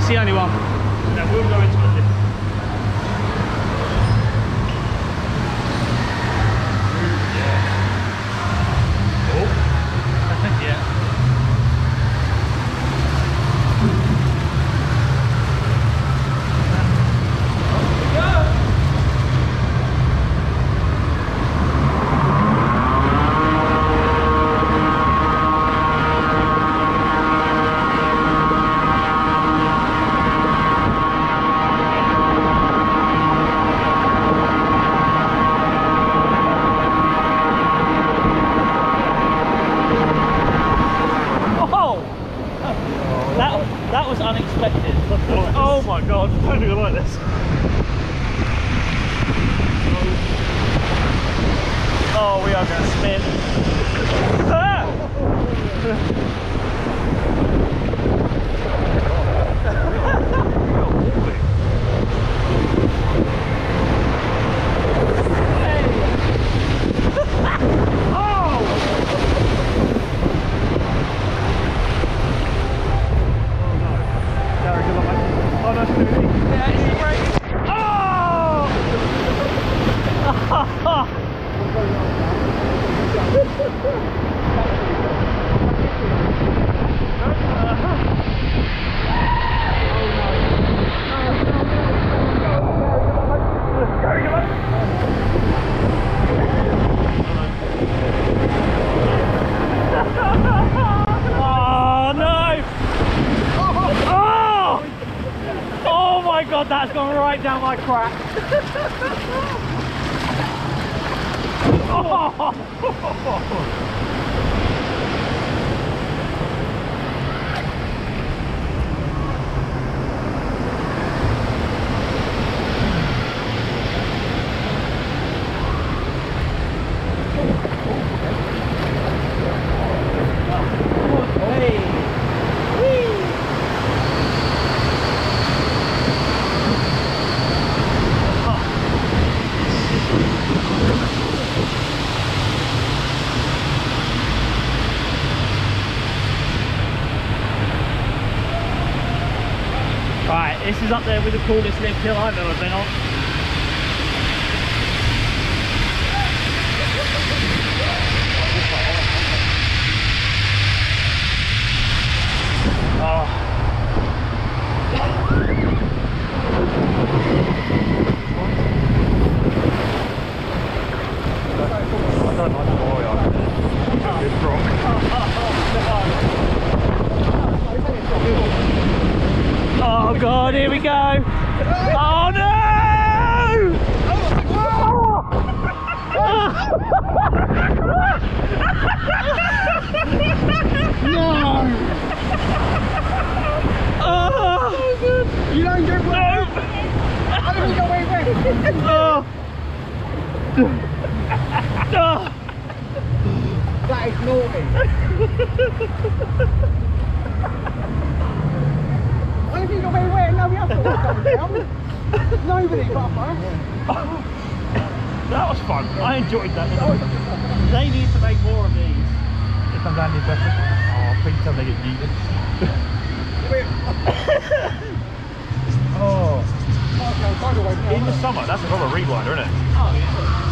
It's the only one. Yeah, we'll go into it. Yeah. That was unexpected. Oh my god, I don't think I like this. Oh, we are going to spin. God, that's gone right down my crack. Right, this is up there with the coolest lift hill I've ever been on. Oh. I don't like the boy on it. It's oh god, here we go! Oh no! No! Oh, good. You don't get wet! I don't think I wet! Oh! Oh! That is naughty! I don't think you're very wet, now we have to walk up and down. Nobody but us. That was fun. I enjoyed that. They need to make more of these. Here comes Andy Becker. Oh, please tell they get yeeted. Oh. In the summer, that's a proper rebwinder, isn't it? Oh yeah.